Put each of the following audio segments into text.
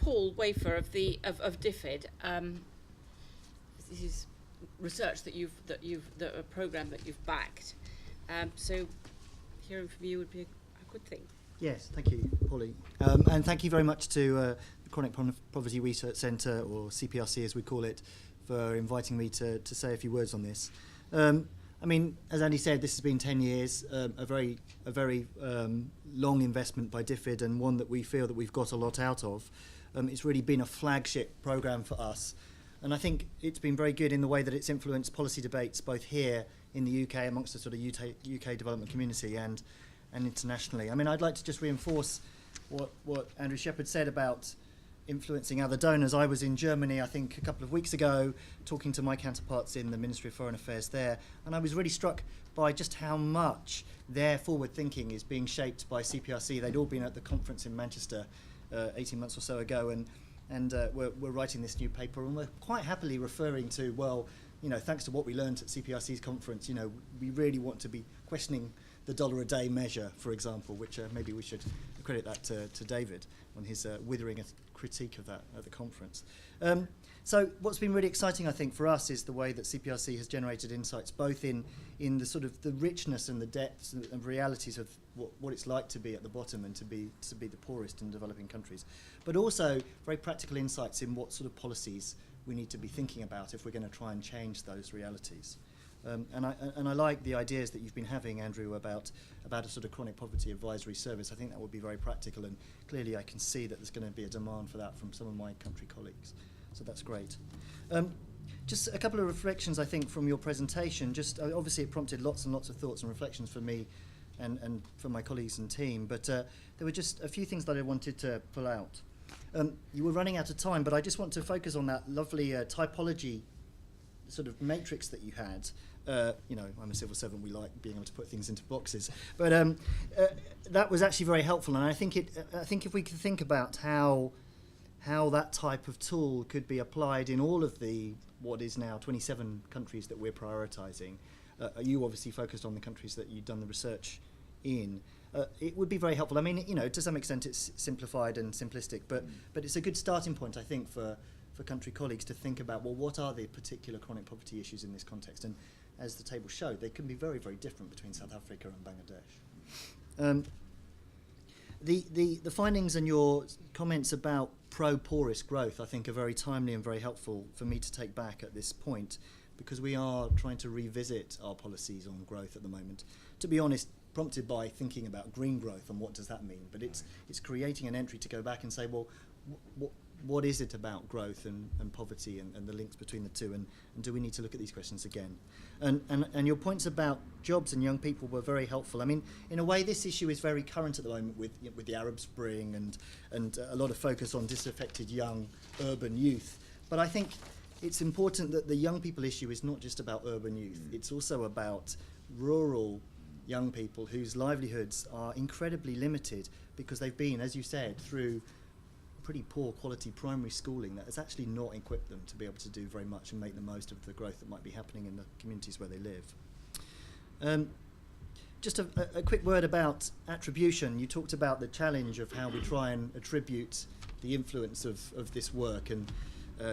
Paul Wafer of DFID. This is research that a program that you've backed. So hearing from you would be a good thing. Yes, thank you, Polly. And thank you very much to the Chronic Poverty Research Centre, or CPRC as we call it, for inviting me to say a few words on this. I mean, as Andy said, this has been 10 years, a very long investment by DFID, and one that we feel that we've got a lot out of. It's really been a flagship programme for us, and I think it's been very good in the way that it's influenced policy debates both here in the UK amongst the sort of UK development community and internationally. I mean, I'd like to just reinforce what Andrew Shepherd said about influencing other donors. I was in Germany, I think, a couple of weeks ago, talking to my counterparts in the Ministry of Foreign Affairs there, and I was really struck by just how much their forward thinking is being shaped by CPRC. They'd all been at the conference in Manchester 18 months or so ago, and we're writing this new paper, and we're quite happily referring to, well, you know, thanks to what we learned at CPRC's conference, you know, we really want to be questioning the dollar a day measure, for example, which maybe we should credit that to David on his withering critique of that at the conference. So what's been really exciting, I think, for us is the way that CPRC has generated insights both in the sort of the richness and the depths and realities of what it's like to be at the bottom and to be the poorest in developing countries, but also very practical insights in what sort of policies we need to be thinking about if we're going to try and change those realities. And I like the ideas that you've been having, Andrew, about a sort of chronic poverty advisory service. I think that would be very practical, and clearly I can see that there's going to be a demand for that from some of my country colleagues. So that's great. Just a couple of reflections, I think, from your presentation. Just obviously it prompted lots and lots of thoughts and reflections for me and for my colleagues and team, but there were just a few things that I wanted to pull out. You were running out of time, but I just want to focus on that lovely typology sort of matrix that you had. You know, I'm a civil servant, we like being able to put things into boxes, but that was actually very helpful, and I think if we could think about how that type of tool could be applied in all of the what is now 27 countries that we're prioritising. You obviously focused on the countries that you've done the research in. It would be very helpful. I mean, you know, to some extent it's simplified and simplistic, but it's a good starting point, I think, for country colleagues to think about, well, what are the particular chronic poverty issues in this context? And as the table showed, they can be very, very different between South Africa and Bangladesh. The findings and your comments about pro-poorest growth, I think, are very timely and very helpful for me to take back at this point, because we are trying to revisit our policies on growth at the moment. To be honest, prompted by thinking about green growth and what does that mean, but it's creating an entry to go back and say, well, what is it about growth and poverty and the links between the two, and do we need to look at these questions again? And your points about jobs and young people were very helpful. I mean, in a way, this issue is very current at the moment with the Arab Spring and a lot of focus on disaffected young urban youth. But I think it's important that the young people issue is not just about urban youth. It's also about rural young people whose livelihoods are incredibly limited because they've been, as you said, through pretty poor quality primary schooling that has actually not equipped them to be able to do very much and make the most of the growth that might be happening in the communities where they live. Just a quick word about attribution. You talked about the challenge of how we try and attribute the influence of this work, and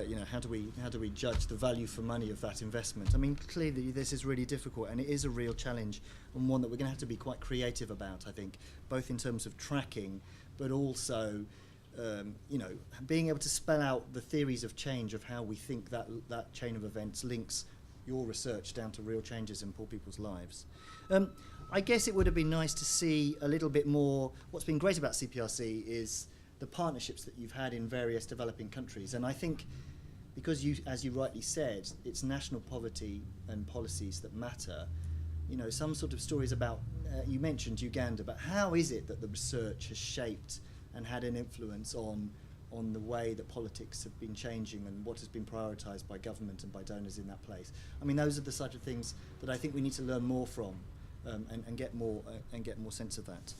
you know, how do we judge the value for money of that investment? I mean, clearly this is really difficult, and it is a real challenge, and one that we're going to have to be quite creative about, I think, both in terms of tracking, but also you know, being able to spell out the theories of change of how we think that chain of events links your research down to real changes in poor people's lives. I guess it would have been nice to see a little bit more. What's been great about CPRC is the partnerships that you've had in various developing countries, and I think because you, as you rightly said, it's national poverty and policies that matter. You know, some sort of stories about, you mentioned Uganda, but how is it that the research has shaped and had an influence on the way that politics have been changing and what has been prioritised by government and by donors in that place? I mean, those are the sort of things that I think we need to learn more from and get more sense of that.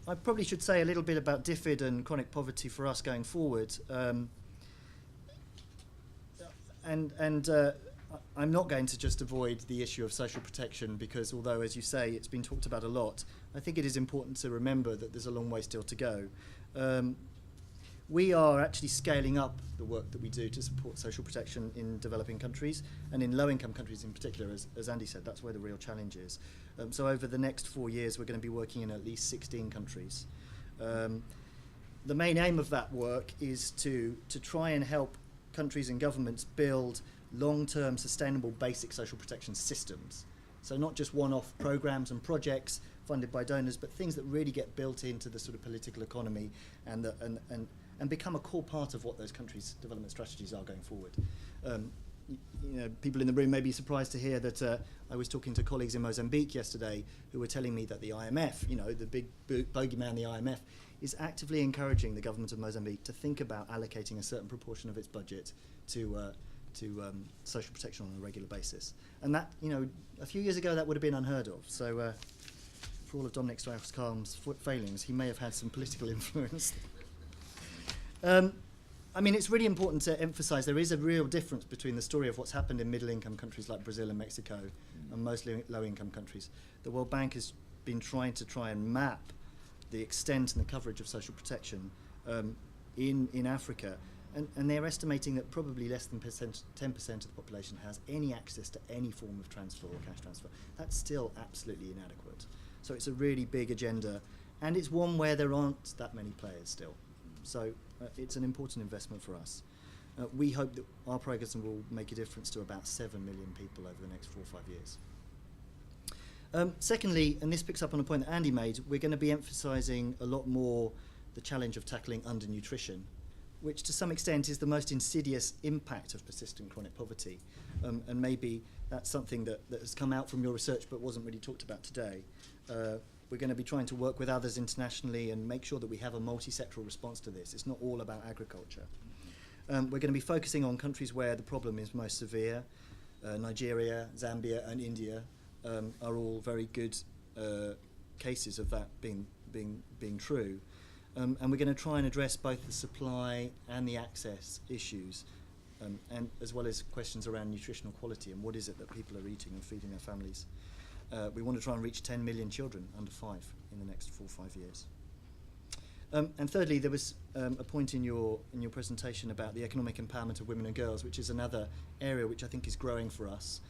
I probably should say a little bit about DFID and chronic poverty for us going forward. I'm not going to just avoid the issue of social protection, because although, as you say, it's been talked about a lot, I think it is important to remember that there's a long way still to go. we are actually scaling up the work that we do to support social protection in developing countries and in low-income countries in particular, as Andy said. That's where the real challenge is. So over the next 4 years, we're going to be working in at least 16 countries. The main aim of that work is to try and help countries and governments build long-term sustainable basic social protection systems. So not just one-off programs and projects funded by donors, but things that really get built into the sort of political economy and become a core part of what those countries' development strategies are going forward. People in the room may be surprised to hear that I was talking to colleagues in Mozambique yesterday who were telling me that the IMF, the big bogeyman, the IMF, is actively encouraging the government of Mozambique to think about allocating a certain proportion of its budget to social protection on a regular basis. And that, a few years ago that would have been unheard of. So for all of Dominic Strauss-Kahn's failings, he may have had some political influence. It's really important to emphasise there is a real difference between the story of what's happened in middle-income countries like Brazil and Mexico and most low-income countries. The World Bank has been trying and map the extent and the coverage of social protection in Africa, and they're estimating that probably less than 10% of the population has any access to any form of transfer or cash transfer. That's still absolutely inadequate. So it's a really big agenda, and it's one where there aren't that many players still. So it's an important investment for us. We hope that our programs will make a difference to about 7 million people over the next 4 or 5 years. Secondly, and this picks up on a point that Andy made, we're going to be emphasising a lot more the challenge of tackling undernutrition, which to some extent is the most insidious impact of persistent chronic poverty. And maybe that's something that has come out from your research but wasn't really talked about today. We're going to be trying to work with others internationally and make sure that we have a multi-sectoral response to this. It's not all about agriculture. We're going to be focusing on countries where the problem is most severe. Nigeria, Zambia and India are all very good cases of that being true. And we're going to try and address both the supply and the access issues, and as well as questions around nutritional quality and what is it that people are eating and feeding their families. We want to try and reach 10 million children under 5 in the next 4 or 5 years. And thirdly, there was a point in your presentation about the economic empowerment of women and girls, which is another area which I think is growing for us.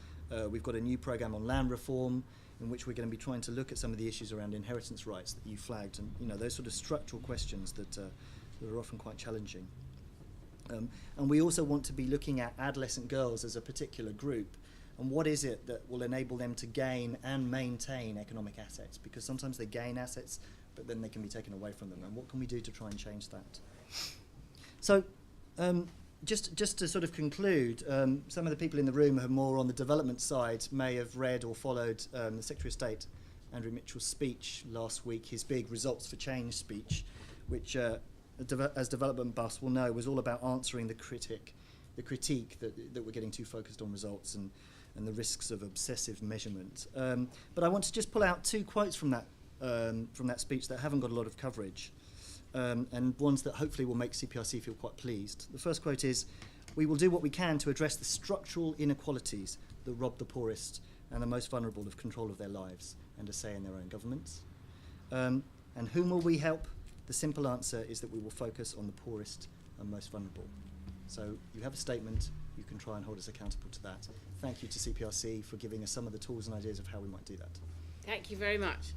We've got a new programme on land reform in which we're going to be trying to look at some of the issues around inheritance rights that you flagged, and those sort of structural questions that are often quite challenging. And we also want to be looking at adolescent girls as a particular group, and what is it that will enable them to gain and maintain economic assets, because sometimes they gain assets but then they can be taken away from them, and what can we do to try and change that? So just to sort of conclude, some of the people in the room who are more on the development side may have read or followed the Secretary of State Andrew Mitchell's speech last week, his big Results for Change speech, which as development buffs will know was all about answering the critique that we're getting too focused on results and the risks of obsessive measurement. But I want to just pull out 2 quotes from that speech that haven't got a lot of coverage, and ones that hopefully will make CPRC feel quite pleased. The first quote is, "We will do what we can to address the structural inequalities that rob the poorest and the most vulnerable of control of their lives and a say in their own governments. And whom will we help? The simple answer is that we will focus on the poorest and most vulnerable." So you have a statement, you can try and hold us accountable to that. Thank you to CPRC for giving us some of the tools and ideas of how we might do that. Thank you very much.